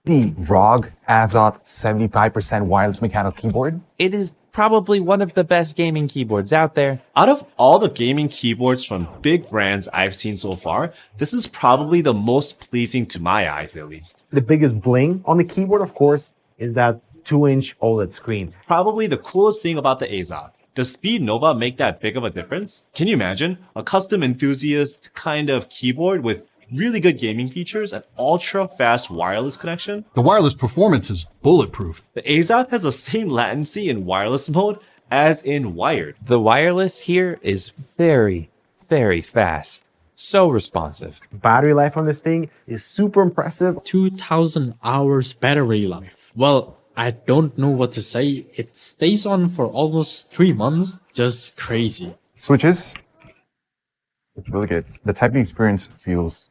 the ROG Azoth 75% wireless mechanical keyboard. It is probably one of the best gaming keyboards out there. Out of all the gaming keyboards from big brands I've seen so far, this is probably the most pleasing to my eyes, at least. The biggest bling on the keyboard, of course, is that 2-inch OLED screen. Probably the coolest thing about the Azoth. Does SpeedNova make that big of a difference? Can you imagine a custom enthusiast kind of keyboard with really good gaming features and ultra-fast wireless connection? The wireless performance is bulletproof. The Azoth has the same latency in wireless mode as in wired. The wireless here is very, very fast. So responsive. Battery life on this thing is super impressive. 2000 hours battery life. Well, I don't know what to say. It stays on for almost 3 months. Just crazy. Switches, it's really good. The typing experience feels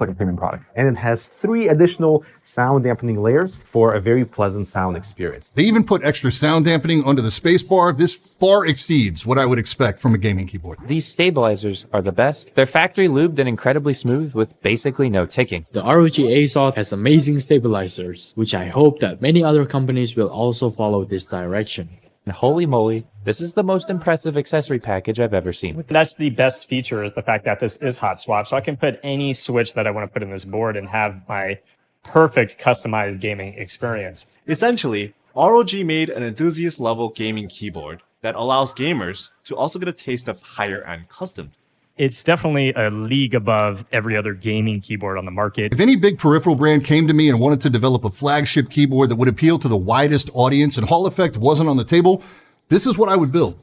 like a premium product. And it has 3 additional sound dampening layers for a very pleasant sound experience. They even put extra sound dampening under the spacebar. This far exceeds what I would expect from a gaming keyboard. These stabilizers are the best. They're factory lubed and incredibly smooth with basically no ticking. The ROG Azoth has amazing stabilizers, which I hope that many other companies will also follow this direction. And holy moly, this is the most impressive accessory package I've ever seen. That's the best feature, is the fact that this is hot swap. So I can put any switch that I want to put in this board and have my perfect customized gaming experience. Essentially, ROG made an enthusiast level gaming keyboard that allows gamers to also get a taste of higher end custom. It's definitely a league above every other gaming keyboard on the market. If any big peripheral brand came to me and wanted to develop a flagship keyboard that would appeal to the widest audience and Hall effect wasn't on the table, this is what I would build.